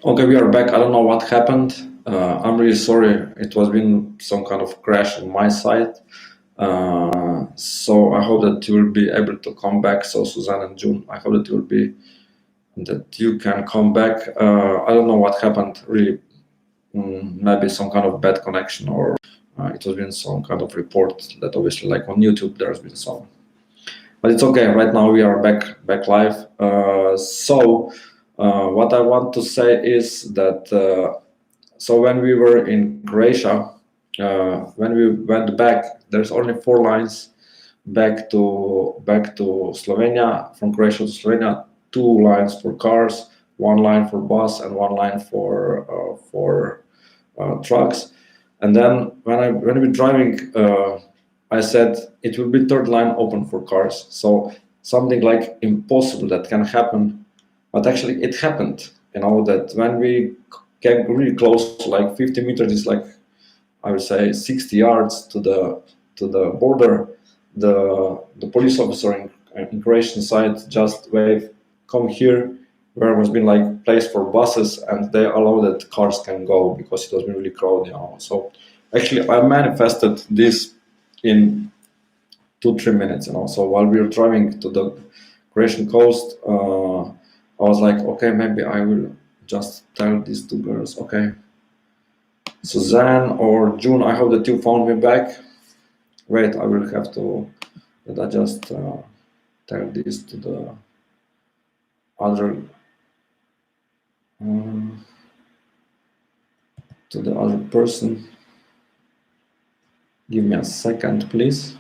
Okay, we are back. I don't know what happened. I'm really sorry. It was been some kind of crash on my side. So I hope that you will be able to come back. So Suzanne and June, I hope that you can come back. I don't know what happened. Really, maybe some kind of bad connection, or it has been some kind of report that obviously, like on YouTube, there's been some. But it's okay. Right now we are back live. What I want to say is that. So when we were in Croatia, when we went back, there's only 4 lines back to Slovenia, from Croatia to Slovenia. 2 lines for cars, 1 line for bus, and 1 line for trucks. And then when we were driving, I said it will be third line open for cars. So something like impossible that can happen, but actually it happened. You know that when we came really close, like 50 meters is like, I would say, 60 yards to the border. The police officer in Croatian side just waved, "Come here," where was been like place for buses, and they allow that cars can go because it was been really crowded. So actually, I manifested this in 2-3 minutes. So while we were driving to the Croatian coast, I was like, okay, maybe I will just tell these 2 girls, okay, Suzanne or June, I hope that you found me back. Wait, I will have to, that I just tell this to the other, person. Give me a second, please.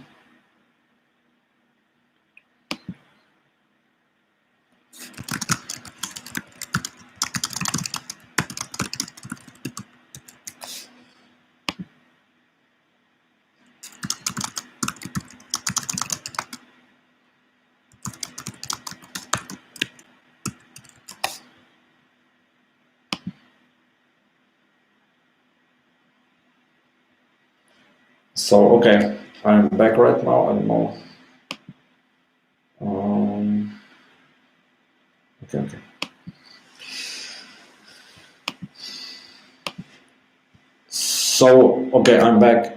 So, okay, I'm back right now. I don't know. Okay. So, okay, I'm back.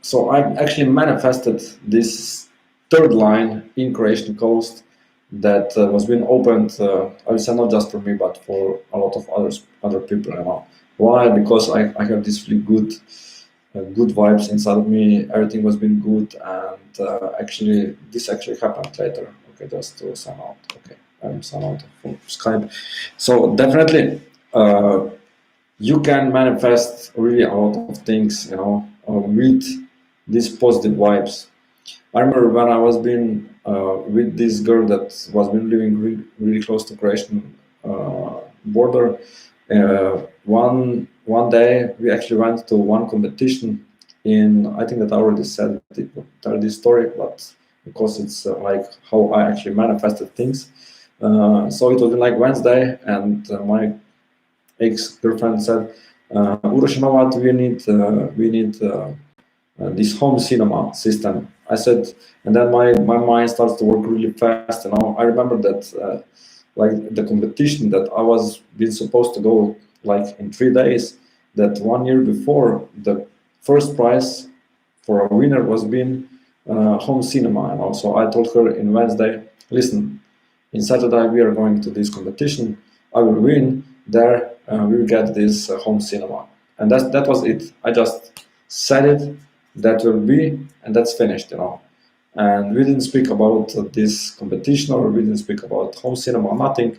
So I actually manifested this third line in Croatian coast that was being opened. I would say not just for me, but for a lot of other people. Why? Because I have this really good vibes inside of me. Everything was been good, and this actually happened later. Okay, just to sign out. Okay, I'm sign out from Skype. So definitely. You can manifest really a lot of things, with these positive vibes. I remember when I was being with this girl that was been living really close to Croatian border. One day we actually went to one competition in. I think that I already said it, tell this story, but because it's like how I actually manifested things. So it was like Wednesday, and my ex-girlfriend said, "Uroš, you know what? We need this home cinema system." I said, and then my mind starts to work really fast. I remember that like the competition that I was been supposed to go like in 3 days. That 1 year before, the first prize for a winner was being home cinema. So I told her in Wednesday, listen, in Saturday we are going to this competition. I will win there. We will get this home cinema, and that was it. I just said it. That will be, and that's finished. And we didn't speak about this competition, or we didn't speak about home cinema. Nothing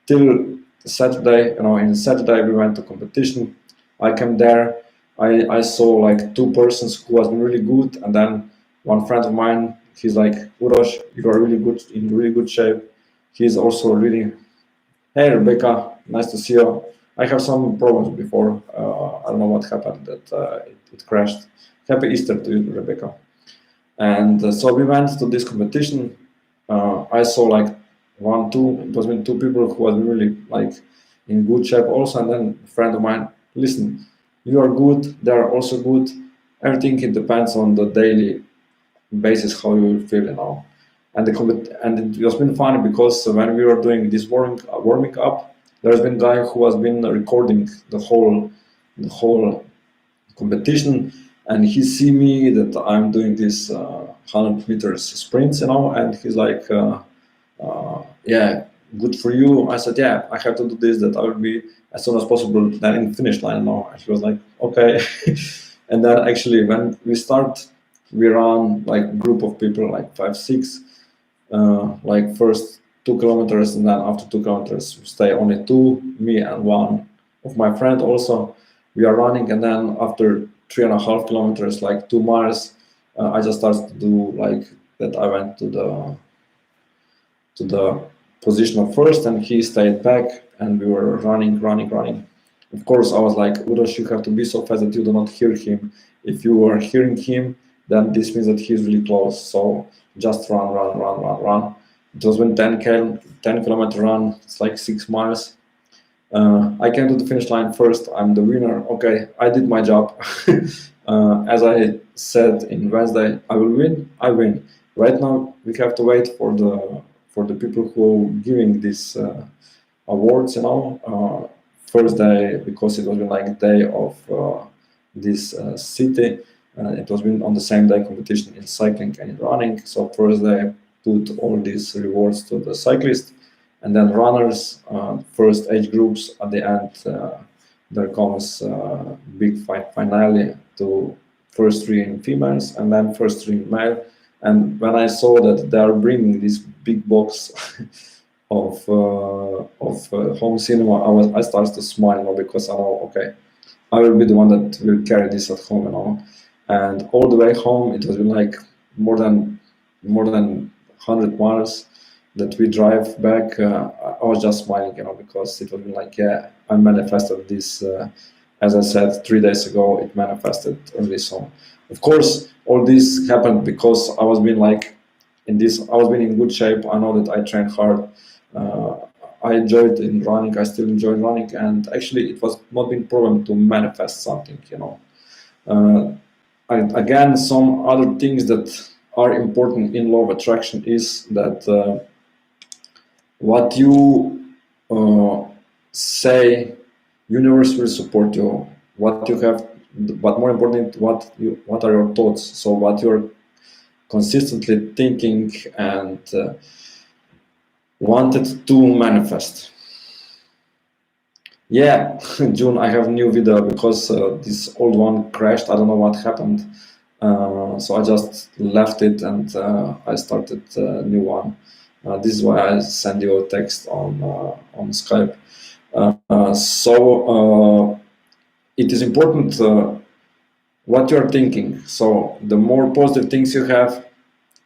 till Saturday. In Saturday we went to competition. I came there. I saw like 2 persons who was really good, and then one friend of mine. He's like, "Uroš, you are really good, in really good shape." He's also really, "Hey Rebecca, nice to see you. I have some problems before. I don't know what happened, that it crashed. Happy Easter to you, Rebecca." And so we went to this competition. I saw like it was been 2 people who was really like in good shape also, and then a friend of mine. Listen, you are good. They are also good. Everything, it depends on the daily basis how you feel. And it was been funny because when we were doing this warming up, there's been a guy who has been recording the whole competition, and he see me that I'm doing this 100 meters sprints, and he's like, yeah, good for you. I said, yeah, I have to do this, that I will be as soon as possible then in finish line now. And he was like, okay. And then actually when we start, we run like group of people, like 5, 6, like first 2 kilometers, and then after 2 kilometers we stay only two, me and one of my friend also. We are running, and then after 3.5 kilometers, like 2 miles, I just started to do like that. I went to the position of first, and he stayed back, and we were running. Of course, I was like, Uros, you have to be so fast that you do not hear him. If you are hearing him, then this means that he's really close. So just run. It was when 10 kilometer run. It's like 6 miles. I came to the finish line first. I'm the winner. Okay, I did my job. As I said in Wednesday, I will win. I win. Right now, we have to wait for the people who are giving these awards. First day, because it was like day of this city. It was been on the same day competition in cycling and in running. So first they put all these rewards to the cyclists, and then runners, first age groups. At the end, there comes big finale to first 3 in females and then first 3 in male. And when I saw that they are bringing this big box of home cinema, I started to smile, because I know, okay, I will be the one that will carry this at home, And all the way home, it was like more than 100 miles that we drive back. I was just smiling, because it was like, yeah, I manifested this. As I said 3 days ago, it manifested early. So, of course, all this happened because I was being like I was being in good shape. I know that I trained hard. I enjoyed in running. I still enjoy running, and actually, it was not been problem to manifest something. Again, some other things that are important in law of attraction is that what you say, universe will support you. What you have, but more important, what are your thoughts? So what you're consistently thinking and wanted to manifest. Yeah, June, I have new video because this old one crashed. I don't know what happened. So I just left it, and I started a new one. This is why I send you a text on Skype. So it is important what you're thinking. So the more positive things you have,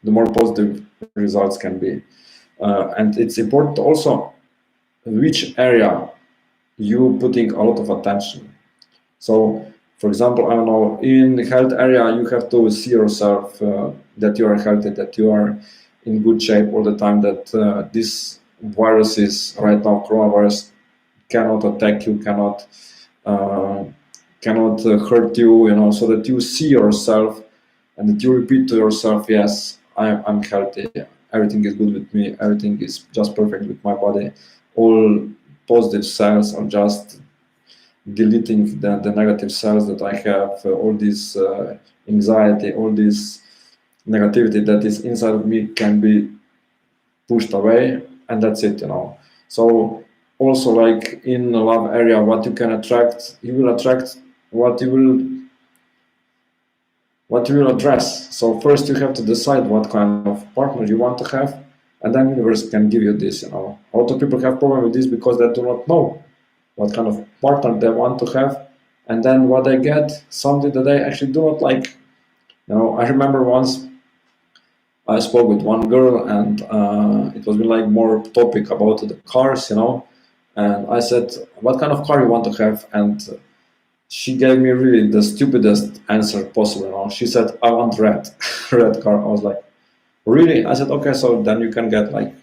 the more positive results can be. And it's important also which area you putting a lot of attention. So, for example, I don't know, in the health area, you have to see yourself that you are healthy, that you are in good shape all the time, that this virus is right now, coronavirus, cannot attack you, cannot hurt you, so that you see yourself and that you repeat to yourself, yes, I'm healthy, everything is good with me, everything is just perfect with my body, all positive cells are just deleting the negative cells that I have, all this anxiety, all this negativity that is inside of me can be pushed away, and that's it. So also, like in the love area, what you can attract, you will attract what you will address. So first you have to decide what kind of partner you want to have, and then universe can give you this. A lot of people have problem with this because they do not know what kind of partner they want to have, and then what they get, something that they actually do not like. I remember once I spoke with one girl, and it was like more topic about the cars, and I said, what kind of car you want to have? And she gave me really the stupidest answer possible. She said, I want red car. I was like, really? I said, okay, so then you can get like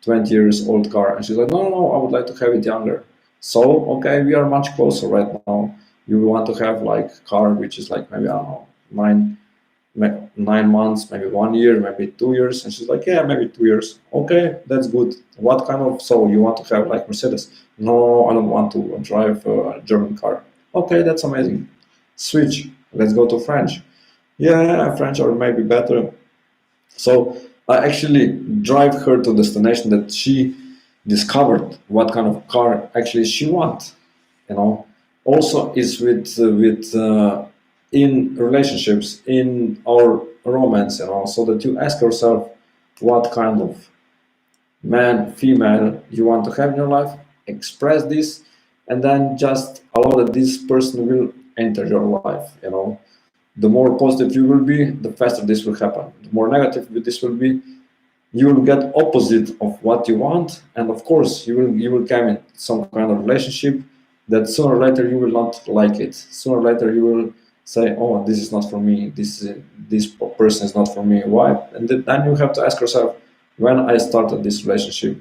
20 years old car. And she's like, no, I would like to have it younger. So, okay, we are much closer right now. You want to have like car which is like maybe, I don't know, 9 months, maybe 1 year, maybe 2 years. And she's like, yeah, maybe 2 years. Okay, that's good. What kind of, so you want to have like Mercedes? No, I don't want to drive a German car. Okay, that's amazing. Switch. Let's go to French. Yeah, French are maybe better. So I actually drive her to destination that she discovered what kind of car actually she wants. You know, also is with in relationships, in our romance, so that you ask yourself what kind of man, female you want to have in your life, express this, and then just allow that this person will enter your life. The more positive you will be, the faster this will happen. The more negative this will be, you will get opposite of what you want, and of course you will come in some kind of relationship that sooner or later you will not like it. Sooner or later you will say, oh, this is not for me, this person is not for me. Why? And then you have to ask yourself, when I started this relationship,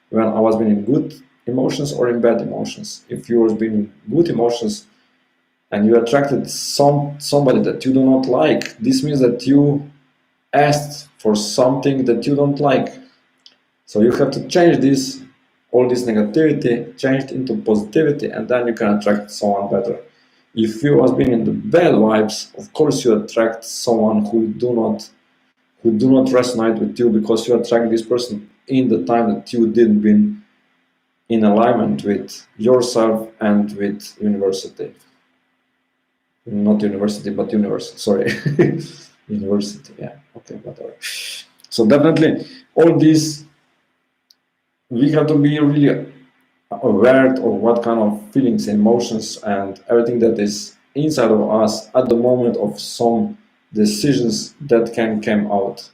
when I was being in good emotions or in bad emotions. If you were being in good emotions and you attracted somebody that you do not like, this means that you asked for something that you don't like. So you have to change this, all this negativity, change it into positivity, and then you can attract someone better. If you have been in the bad vibes, of course you attract someone who do not resonate with you, because you attract this person in the time that you didn't been in alignment with yourself and with university. Not university, but universe. Sorry, university. Yeah. Okay, whatever. So definitely, all these, we have to be really aware of what kind of feelings, emotions, and everything that is inside of us at the moment of some decisions that can come out.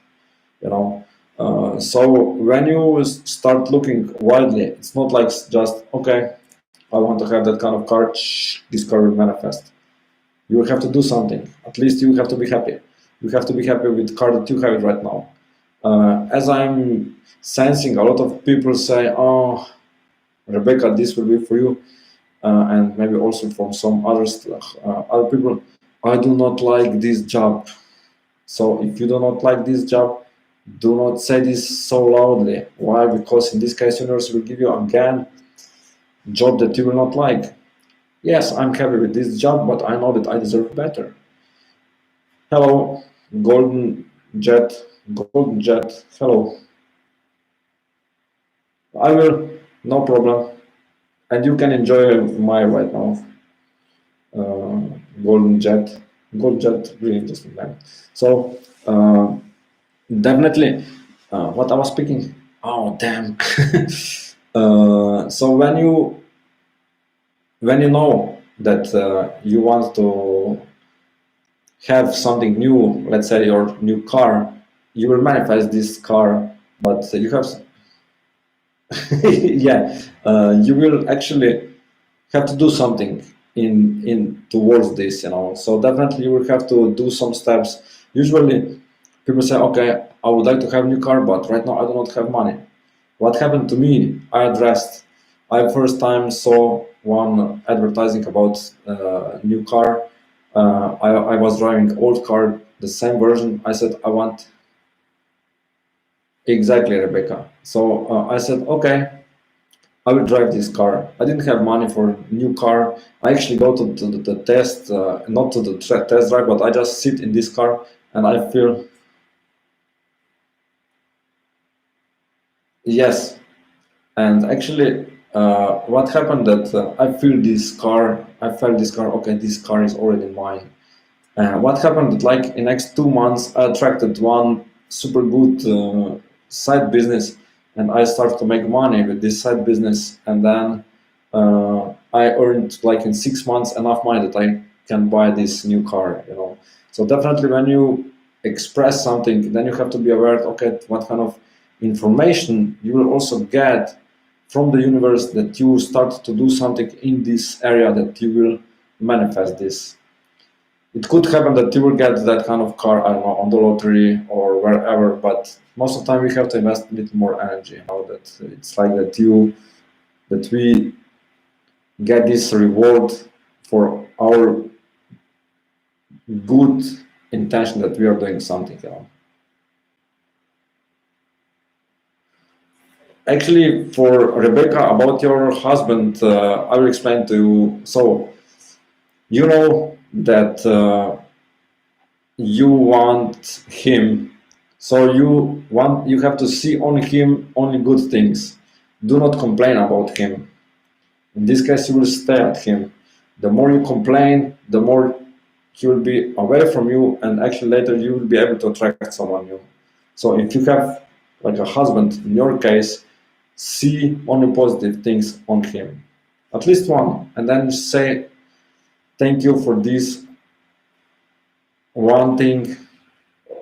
So when you start looking widely, it's not like just, okay, I want to have that kind of car, this car will manifest. You will have to do something. At least you have to be happy. You have to be happy with the car that you have right now. As I'm sensing, a lot of people say, oh, Rebecca, this will be for you, and maybe also from some other people, I do not like this job. So if you do not like this job, do not say this so loudly. Why? Because in this case, universe will give you again job that you will not like. Yes, I'm happy with this job, but I know that I deserve better. Hello, Golden Jet, hello. I will, no problem. And you can enjoy my right now. Golden Jet, really interesting name. So, definitely, what I was speaking, oh, damn. So when you know that you want to have something new, let's say your new car, you will manifest this car, but you have yeah, you will actually have to do something in towards this. So definitely you will have to do some steps. Usually people say, okay, I would like to have a new car, but right now I do not have money. What happened to me, I addressed. I first time saw one advertising about new car. I was driving old car, the same version. I said, I want exactly, Rebecca. So I said, okay, I will drive this car. I didn't have money for a new car. I actually go to the test, not to the test drive, but I just sit in this car and I feel, yes. And actually, what happened that I felt this car, okay, this car is already mine. What happened that like in next 2 months, I attracted one super good side business, and I started to make money with this side business, and then I earned like in 6 months enough money that I can buy this new car. So definitely when you express something, then you have to be aware, okay, what kind of information you will also get from the universe, that you start to do something in this area, that you will manifest this. It could happen that you will get that kind of car, I don't know, on the lottery or wherever, but most of the time we have to invest a little more energy. That it's like that we get this reward for our good intention that we are doing something, Actually, for Rebecca, about your husband, I will explain to you. So, you know that you want him, so you have to see on him only good things. Do not complain about him. In this case, you will stay at him. The more you complain, the more he will be away from you, and actually later you will be able to attract someone new. So if you have like a husband, in your case, see only positive things on him, at least one, and then say thank you for this one thing,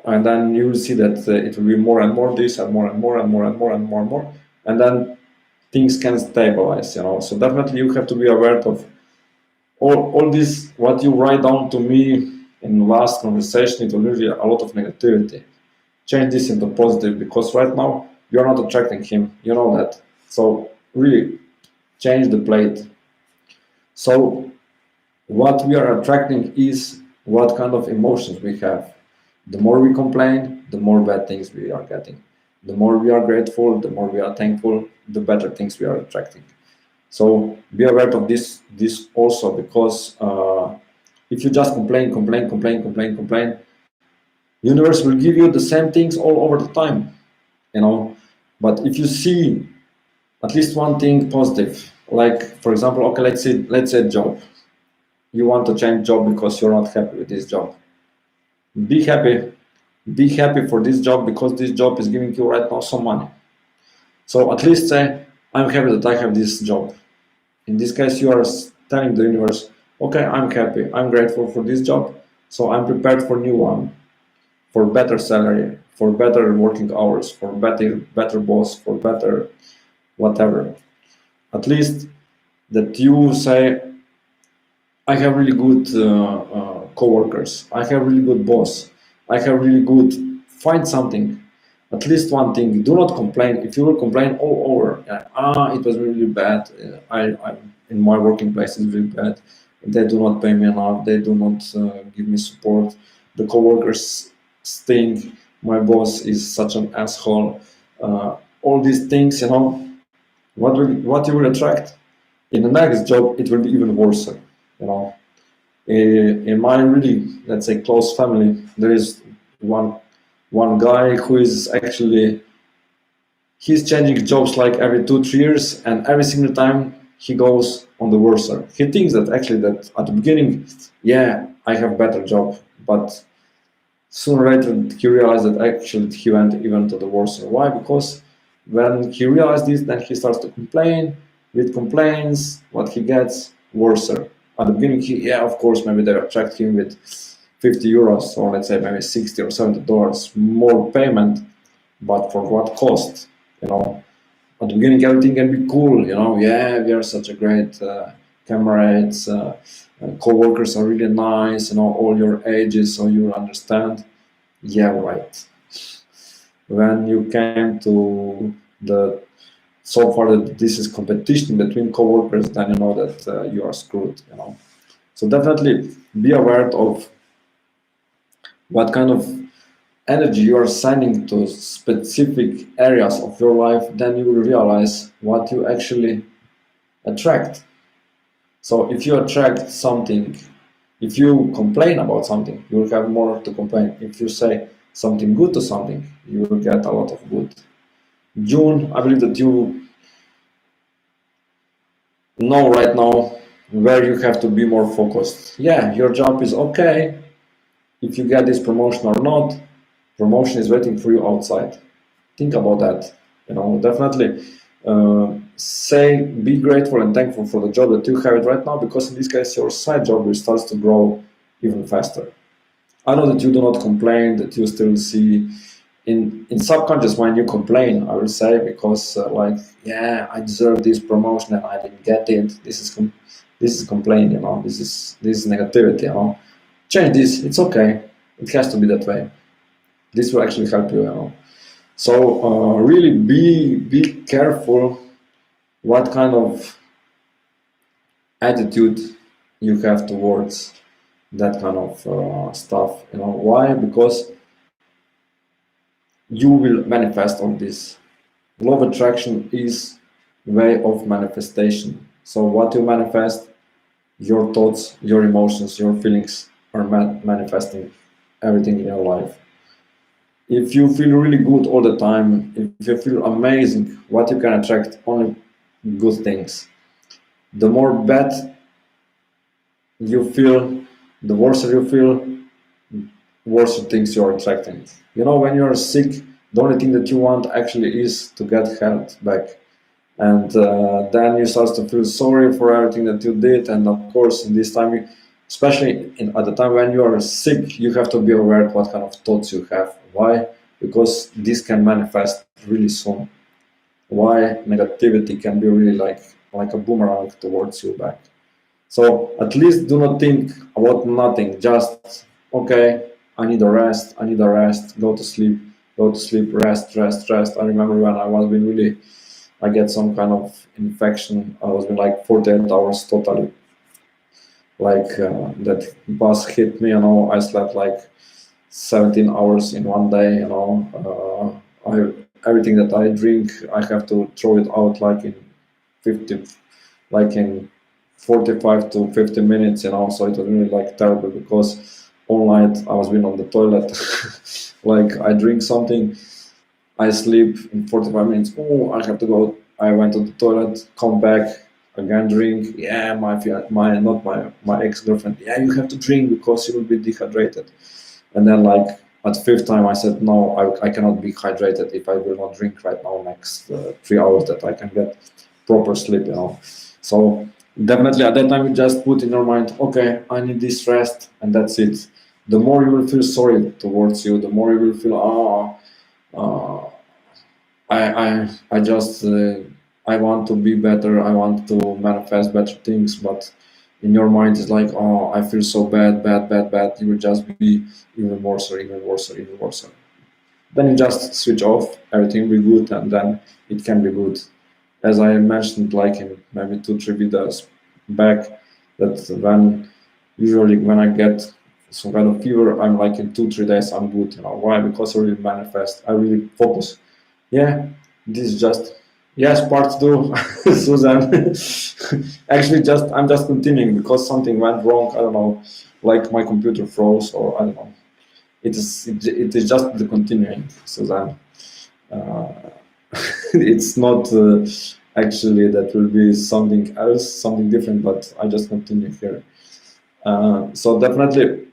and then you will see that it will be more and more this and more and more and more and more and more and more, and then things can stabilize, So definitely you have to be aware of all this. What you write down to me in last conversation, it was really a lot of negativity. Change this into positive, because right now you're not attracting him, you know that. So really change the plate. So what we are attracting is what kind of emotions we have. The more we complain, the more bad things we are getting. The more we are grateful, the more we are thankful, the better things we are attracting. So be aware of this also, because if you just complain, universe will give you the same things all over the time, But if you see at least one thing positive, like for example, okay, let's say job. You want to change job because you're not happy with this job. Be happy. Be happy for this job, because this job is giving you right now some money. So at least say, I'm happy that I have this job. In this case, you are telling the universe, okay, I'm happy, I'm grateful for this job, so I'm prepared for new one, for better salary, for better working hours, for better boss, for better whatever. At least that you say, I have really good co-workers, I have really good boss, I have really good, find something, at least one thing. Do not complain. If you will complain all over, it was really bad, I in my working place is really bad, they do not pay me enough, they do not give me support, the co-workers stink, my boss is such an asshole, all these things, what you will attract in the next job, it will be even worse, in my really, let's say, close family, there is one guy who is actually, he's changing jobs like every 2-3 years, and every single time he goes on the worse side. He thinks that actually that at the beginning, yeah, I have better job, but sooner or later he realized that actually he went even to the worse side. Why? Because when he realized this, then he starts to complain. With complaints, what he gets worse. At the beginning, of course, maybe they attract him with 50 euros, or let's say maybe 60 or $70 more payment, but for what cost? At the beginning, everything can be cool. Yeah, we are such a great comrades. Co-workers are really nice. All your ages, so you understand. Yeah, right. When you came to the so far that this is competition between co-workers, then you know that you are screwed. So definitely be aware of what kind of energy you are sending to specific areas of your life. Then you will realize what you actually attract. So if you attract something, if you complain about something, you will have more to complain. If you say something good to something, you will get a lot of good. June, I believe that you know right now where you have to be more focused. Yeah, your job is okay. If you get this promotion or not, promotion is waiting for you outside. Think about that. Definitely say, be grateful and thankful for the job that you have it right now, because in this case, your side job will start to grow even faster. I know that you do not complain, that you still see in subconscious mind you complain, I will say, because I deserve this promotion and I didn't get it. This is complaint, this is negativity, change this. It's okay. It has to be that way. This will actually help you, So really be careful what kind of attitude you have towards that kind of stuff. Why? Because you will manifest on this. Law of attraction is way of manifestation. So what you manifest, your thoughts, your emotions, your feelings are manifesting everything in your life. If you feel really good all the time, if you feel amazing, what you can attract? Only good things. The more bad you feel, the worse you feel, worse things you're attracting. When you're sick, the only thing that you want actually is to get health back. And then you start to feel sorry for everything that you did. And of course, in this time, especially at the time when you are sick, you have to be aware of what kind of thoughts you have. Why? Because this can manifest really soon. Why? Negativity can be really like a boomerang towards you back. So at least do not think about nothing. Just, okay, I need a rest. I need a rest. Go to sleep. Go to sleep. Rest. Rest. Rest. I remember when I was being really, I get some kind of infection. I was been like 48 hours totally. That bus hit me. I slept like 17 hours in one day. Everything that I drink, I have to throw it out like in 50, like in 45 to 50 minutes. So it was really like terrible, because all night I was been on the toilet. Like I drink something, I sleep in 45 minutes. Oh, I have to go. I went to the toilet, come back, again drink. Yeah, my ex-girlfriend. Yeah, you have to drink because you will be dehydrated. And then like at fifth time, I said, no, I cannot be hydrated if I will not drink right now next 3 hours that I can get proper sleep. So definitely at that time, you just put in your mind, okay, I need this rest, and that's it. The more you will feel sorry towards you, the more you will feel, I just I want to be better. I want to manifest better things, but in your mind it's like, oh, I feel so bad, bad, bad, bad. You will just be even worse, even worse, even worse. Then you just switch off. Everything will be good, and then it can be good. As I mentioned, like in maybe 2, 3 videos back, that usually when I get some kind of fever, I'm like in 2, 3 days I'm good. Why? Because I really manifest. I really focus. Yeah, this is just, yes, part two, Susan. Actually, I'm just continuing because something went wrong. I don't know, like my computer froze, or I don't know. It is just the continuing, Susan. Uh, it's not actually that will be something else, something different, but I just continue here. So definitely,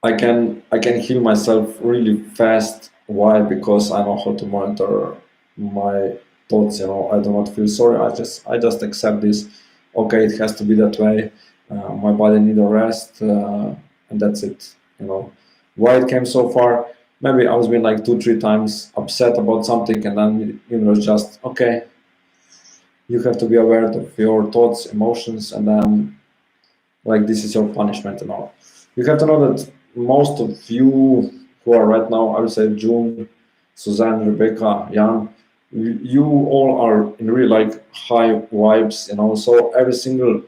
I can heal myself really fast. Why? Because I know how to monitor my thoughts. I do not feel sorry. I just accept this. Okay, it has to be that way. My body need a rest, and that's it. Why it came so far? Maybe I was been like 2, 3 times upset about something, and then just okay. You have to be aware of your thoughts, emotions, and then like this is your punishment and all. You have to know that most of you who are right now, I would say June, Suzanne, Rebecca, Jan, you all are in really like high vibes. So every single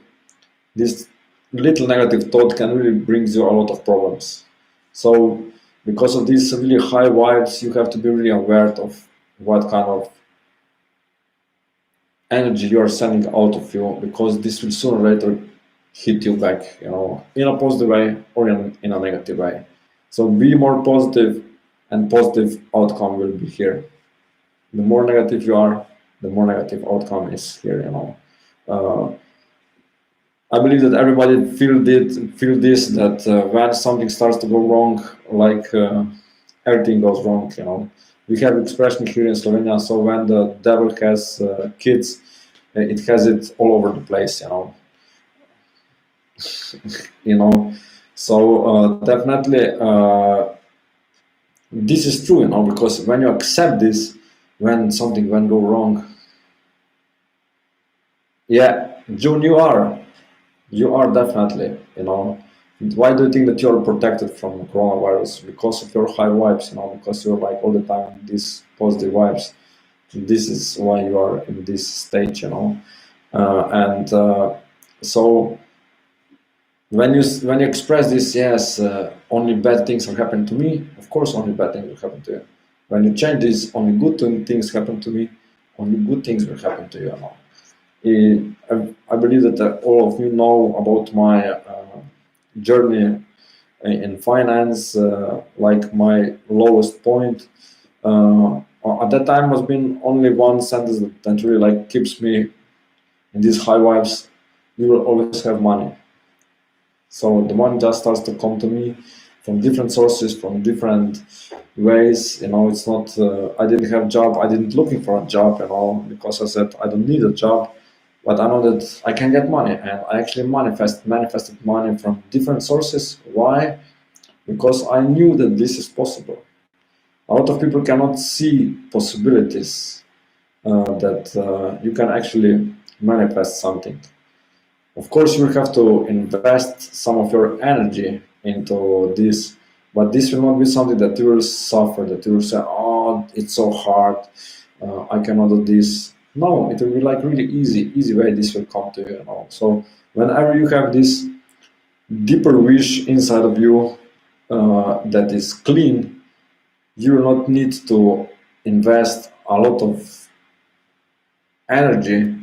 this little negative thought can really bring you a lot of problems. So because of these really high vibes, you have to be really aware of what kind of energy you are sending out of you, because this will sooner or later hit you back, in a positive way or in a negative way. So be more positive, and positive outcome will be here. The more negative you are, the more negative outcome is here. Uh, I believe that everybody feel this, that when something starts to go wrong, like everything goes wrong. We have expression here in Slovenia. So when the devil has kids, it has it all over the place. you know. So definitely, this is true. Because when you accept this, when something went go wrong, yeah, June, you are definitely. Why do you think that you're protected from coronavirus? Because of your high vibes. Because you're like all the time these positive vibes. This is why you are in this stage. And so when you express this, yes, only bad things are happening to me. Of course, only bad things will happen to you. When you change this, only good things happen to me. Only good things will happen to you. You know? I believe that all of you know about my journey in finance, like my lowest point. At that time was been only one sentence that really like keeps me in these high vibes. You will always have money. So the money just starts to come to me from different sources, from different ways. You know, it's not. I didn't have a job. I didn't looking for a job. You know, because I said I don't need a job, but I know that I can get money, and I actually manifested money from different sources. Why? Because I knew that this is possible. A lot of people cannot see possibilities that you can actually manifest something. Of course, you will have to invest some of your energy into this, but this will not be something that you will suffer, that you will say, oh, it's so hard, I cannot do this. No, it will be like really easy way this will come to you. You know? So whenever you have this deeper wish inside of you that is clean, you will not need to invest a lot of energy,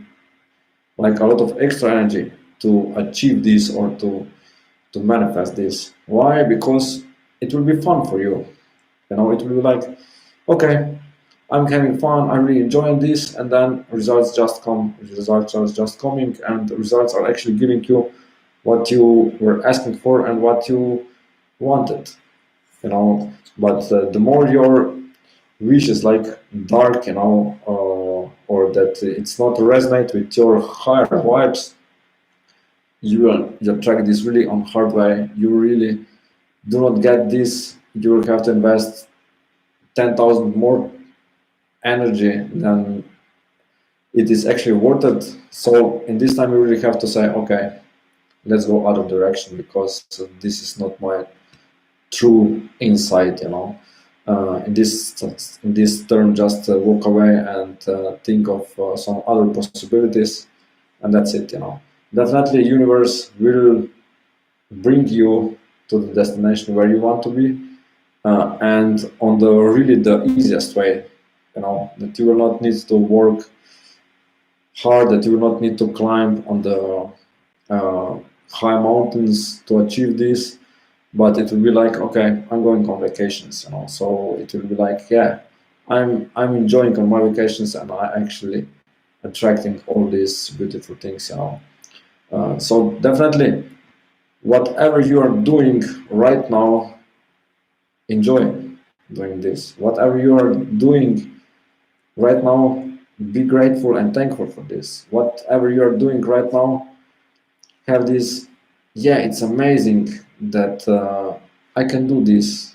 like a lot of extra energy to achieve this or to manifest this. Why? Because it will be fun for you. You know, it will be like, okay, I'm having fun, I'm really enjoying this, and then results just come, results are just coming, and the results are actually giving you what you were asking for and what you wanted. You know, but the more your wish is like dark, you know, or that it's not resonate with your higher vibes, you attract this really on hard way. You really do not get this. You will have to invest 10,000 more energy than it is actually worth it. So in this time, you really have to say, okay, let's go other direction because this is not my true insight. You know, in this term, just walk away and think of some other possibilities, and that's it. You know, definitely, universe will bring you to the destination where you want to be, and on the really the easiest way. You know, that you will not need to work hard, that you will not need to climb on the high mountains to achieve this, but it will be like, okay, I'm going on vacations, you know, so it will be like, yeah, I'm enjoying on my vacations and I actually attracting all these beautiful things, you know. So definitely, whatever you are doing right now, enjoy doing this. Whatever you are doing right now, be grateful and thankful for this. Whatever you are doing right now, have this, yeah, it's amazing that I can do this.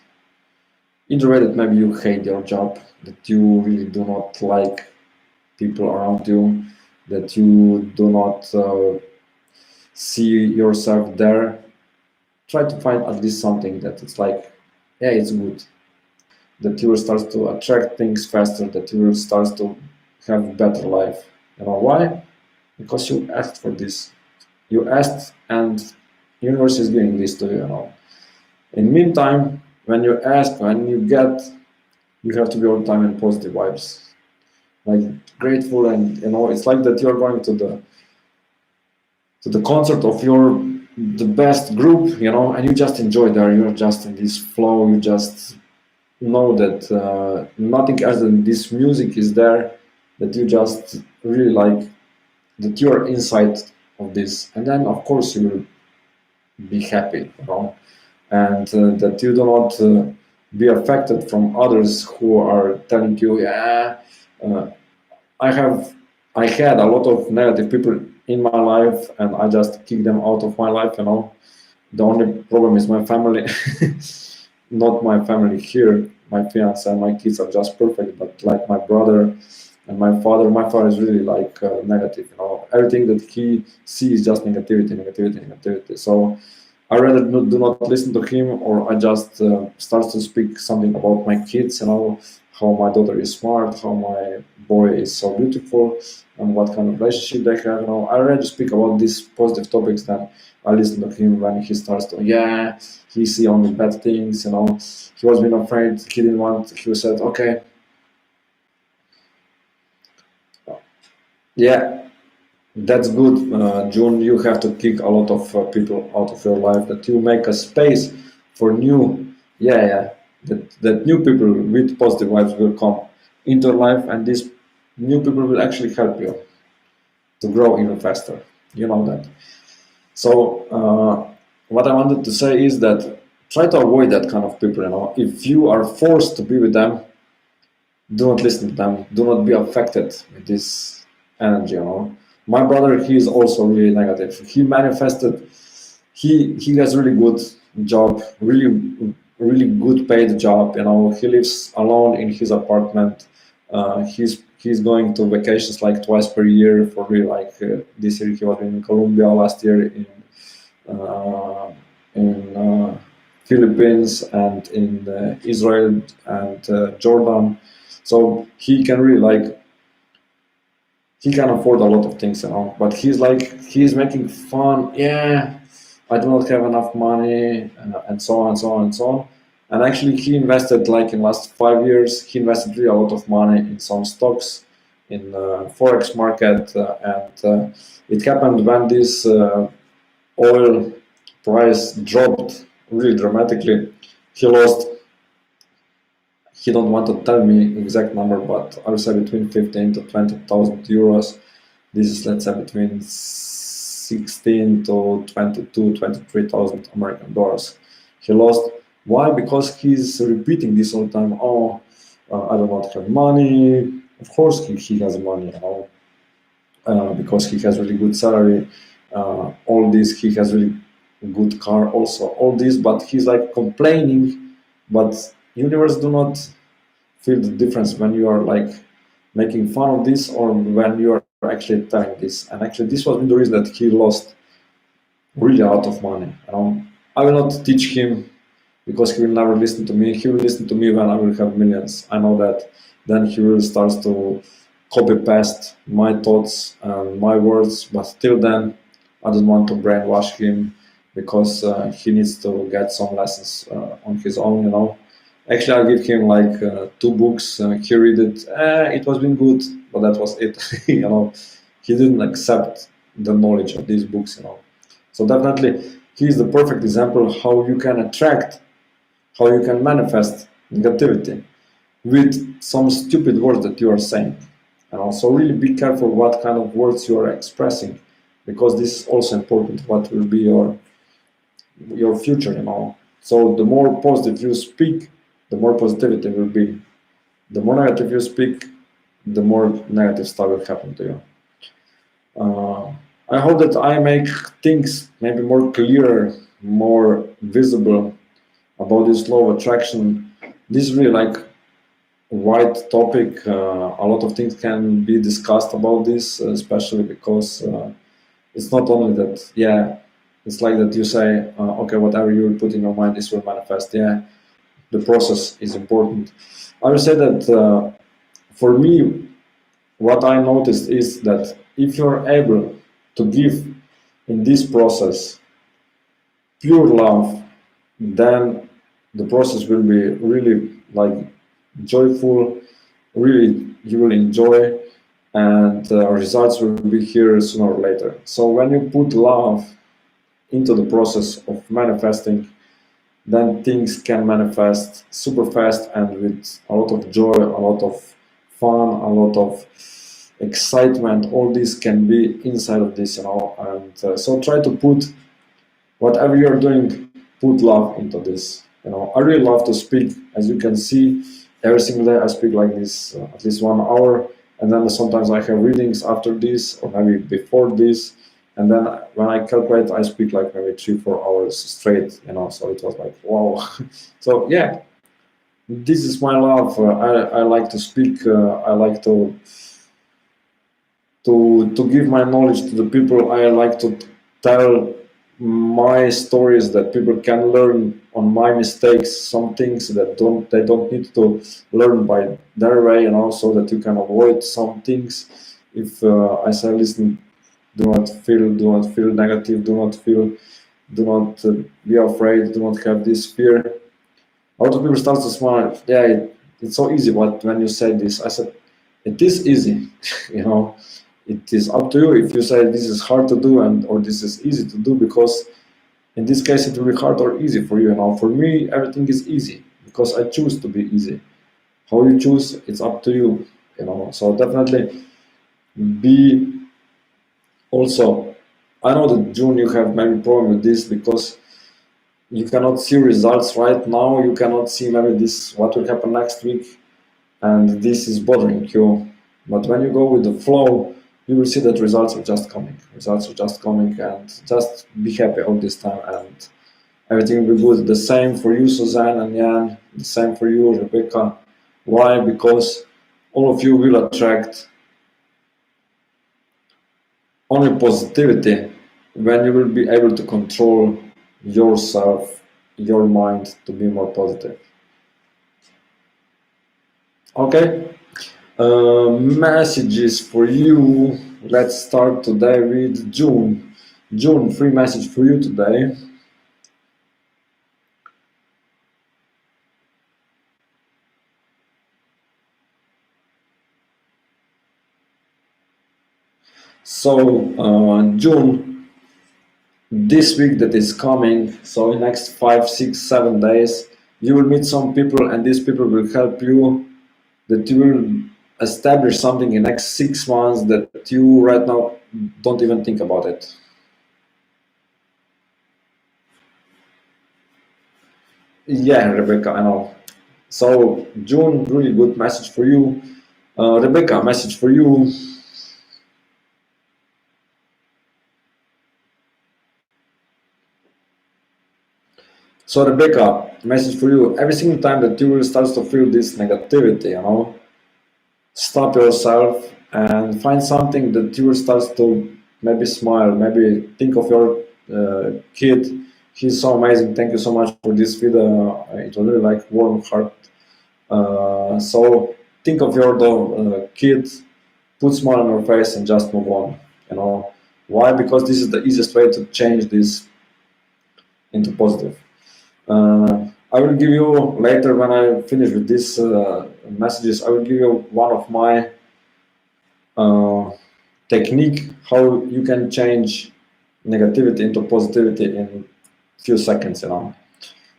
Either way that maybe you hate your job, that you really do not like people around you, that you do not see yourself there, try to find at least something that it's like, yeah, it's good. That you will start to attract things faster, that you will start to have a better life. You know why? Because you asked for this. You asked and universe is giving this to you, you know. In meantime, when you ask, when you get, you have to be all the time in positive vibes. Like grateful, and you know, it's like that you're going to the concert of your the best group, you know, and you just enjoy there, you're just in this flow, you just know that nothing else than this music is there, that you just really like, that you're inside of this, and then of course you will be happy, you know, and that you do not be affected from others who are telling you, yeah, uh, I have, I had a lot of negative people in my life, and I just kick them out of my life. You know, the only problem is my family, not my family here. My fiance and my kids are just perfect, but like my brother and my father is really like negative. You know, everything that he sees is just negativity, negativity, negativity. So I rather do not listen to him, or I just start to speak something about my kids. You know, how my daughter is smart, how my boy is so beautiful, and what kind of relationship they have. I already speak about these positive topics. Then I listen to him when he starts to, he see only bad things. He was being afraid. He didn't want. He said, okay, yeah, that's good, June. You have to kick a lot of people out of your life. That you make a space for new, that new people with positive vibes will come into your life, and these new people will actually help you to grow even faster. You know that. So what I wanted to say is that try to avoid that kind of people. If you are forced to be with them, do not listen to them. Do not be affected with this energy. My brother, he is also really negative. He manifested. He has really good job, really good paid job. He lives alone in his apartment. He's going to vacations like twice per year for really like this year he was in Colombia, last year in Philippines and in Israel and Jordan. So he can really like he can afford a lot of things, but he's making fun. Yeah, I do not have enough money, and so on and so on and so on. And actually, he invested like in last 5 years. He invested really a lot of money in some stocks, in forex market, and it happened when this oil price dropped really dramatically. He lost. He don't want to tell me exact number, but I would say between 15 to 20,000 euros. This is, let's say, between 16 to 22, 23,000 American dollars. He lost. Why? Because he's repeating this all the time. I do not have money. Of course, he has money, because he has really good salary. All this, he has really good car also. All this, but he's like complaining. But universe do not feel the difference when you are like making fun of this or when you are actually telling this. And actually, this was the reason that he lost really a lot of money. I will not teach him because he will never listen to me. He will listen to me when I will have millions. I know that. Then he will start to copy paste my thoughts and my words. But till then, I don't want to brainwash him because he needs to get some lessons on his own. Actually, I give him like 2 books. He read it. It was been good, but that was it. He didn't accept the knowledge of these books. So definitely, he is the perfect example how you can attract, how you can manifest negativity with some stupid words that you are saying. And also, really be careful what kind of words you are expressing, because this is also important. What will be your future? So the more positive you speak, the more positivity will be. The more negative you speak, the more negative stuff will happen to you. I hope that I make things maybe more clearer, more visible about this law of attraction. This is really like a wide topic. A lot of things can be discussed about this, especially because it's not only that, it's like that you say, okay, whatever you will put in your mind, this will manifest. The process is important. I would say that for me, what I noticed is that if you're able to give in this process pure love, then the process will be really like joyful, really you will enjoy, and results will be here sooner or later. So when you put love into the process of manifesting, then things can manifest super fast and with a lot of joy, a lot of fun, a lot of excitement. All this can be inside of this, and so try to put whatever you're doing, put love into this. I really love to speak. As you can see, every single day I speak like this, at least 1 hour, and then sometimes I have readings after this or maybe before this. And then when I calculate, I speak like maybe 3-4 hours straight, so it was like, wow. So this is my love. I like to speak. I like to give my knowledge to the people. I like to tell my stories that people can learn on my mistakes, some things that they don't need to learn by their way, and also that you can avoid some things. If I say, listen, do not feel negative, do not be afraid, do not have this fear. A lot of people start to smile. Yeah, it's so easy. But when you say this, I said, it is easy. you know, it is up to you if you say this is hard to do and or this is easy to do, because in this case it will be hard or easy for you. For me, everything is easy because I choose to be easy. How you choose, it's up to you. So definitely be also. I know that June you have maybe problem with this because you cannot see results right now. You cannot see maybe this what will happen next week, and this is bothering you. But when you go with the flow, you will see that results are just coming. Results are just coming, and just be happy all this time, and everything will be good. The same for you, Suzanne and Jan. The same for you, Rebecca. Why? Because all of you will attract only positivity when you will be able to control yourself, your mind to be more positive. Okay. Messages for you. Let's start today with June. June, free message for you today. So, June, this week that is coming, so in next 5, 6, 7 days, you will meet some people, and these people will help you, that you will establish something in next 6 months that you right now don't even think about it. Yeah, Rebecca, I know. So June, really good message for you. Rebecca, message for you. So Rebecca, message for you. Every single time that you will start to feel this negativity, stop yourself and find something that you will start to maybe smile, maybe think of your kid. He's so amazing. Thank you so much for this video. It was really like warm heart. So think of your kid, put smile on your face, and just move on. Why? Because this is the easiest way to change this into positive. I will give you later, when I finish with these messages, I will give you one of my technique how you can change negativity into positivity in few seconds.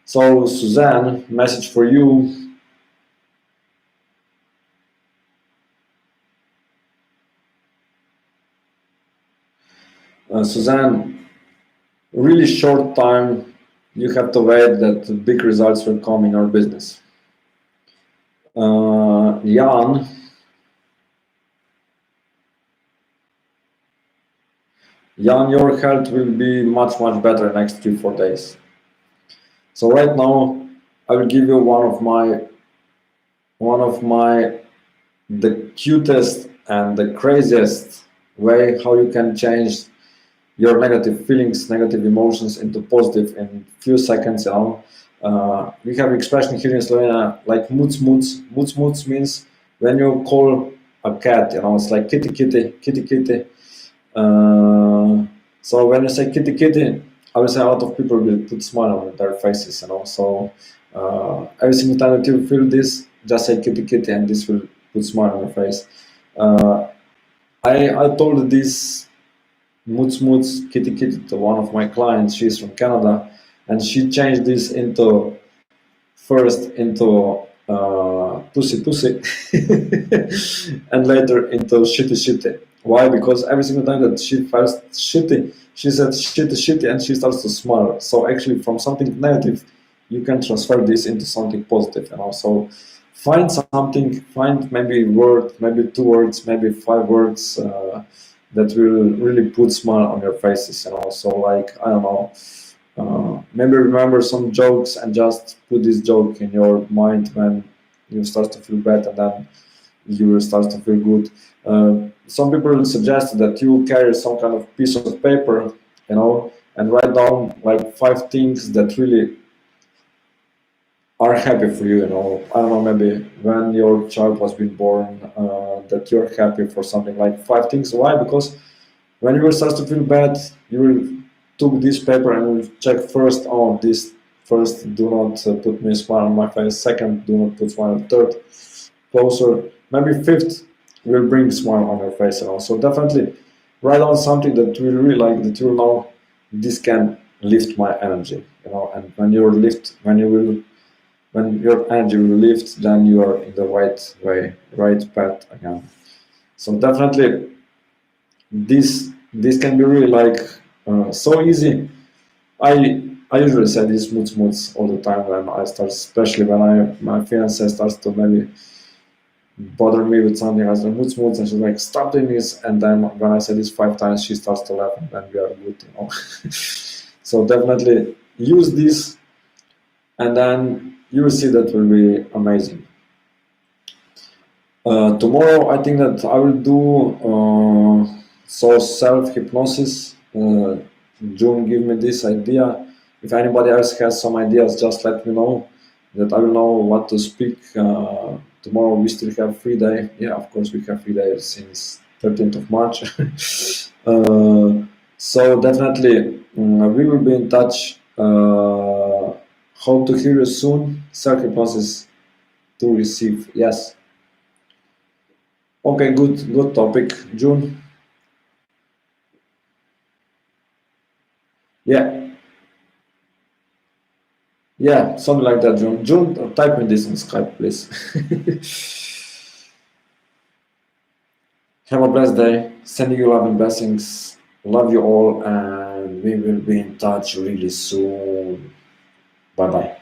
So Suzanne, message for you. Suzanne, really short time you have to wait that big results will come in our business. Jan, your health will be much better next 3-4 days. So right now, I will give you one of my the cutest and the craziest way how you can change your negative feelings, negative emotions into positive in few seconds. We have expression here in Slovenia like muc muc. Muc muc means when you call a cat, it's like kitty kitty kitty kitty. So when you say kitty kitty, I will say a lot of people will put smile on their faces. So every single time that you feel this, just say kitty kitty, and this will put smile on your face. I told this Moots Moots Kitty Kitty to one of my clients. She's from Canada, and she changed this into first into Pussy Pussy and later into Shitty Shitty. Why? Because every single time that she felt shitty, she said shitty shitty, and she starts to smile. So actually, from something negative, you can transfer this into something positive. So find something, find maybe a word, maybe 2 words, maybe 5 words that will really put smile on your faces. So like, I don't know, maybe remember some jokes and just put this joke in your mind when you start to feel bad, and then you will start to feel good. Some people suggest that you carry some kind of piece of paper, and write down like 5 things that really are happy for you. You know, I don't know, maybe when your child was being born, that you're happy for something, like 5 things. Why? Because when you will start to feel bad, you will took this paper and will check first. Oh, this first, do not put me a smile on my face. Second, do not put smile. Third, closer. Maybe fifth will bring smile on your face. You know, so definitely write down something that you really like, that you know this can lift my energy. You know, and when your energy will lift, then you are in the right way, right path again. So definitely this can be really like so easy. I usually say these moods all the time when I start, especially when my fiance starts to maybe bother me with something. I say moods, and she's like, stop doing this. And then when I say this 5 times, she starts to laugh, and then we are good, you know. So definitely use this, and then you will see that will be amazing. Tomorrow, I think that I will do so self hypnosis. June give me this idea. If anybody else has some ideas, just let me know, that I will know what to speak. Tomorrow we still have free day. Yeah, of course we have free day since 13th of March. So definitely we will be in touch. Hope to hear you soon. Self hypnosis to receive. Yes. Okay, good topic, June. Yeah, yeah, something like that, June. June, type me this on Skype, please. Have a blessed day. Sending you love and blessings. Love you all, and we will be in touch really soon. Bye bye.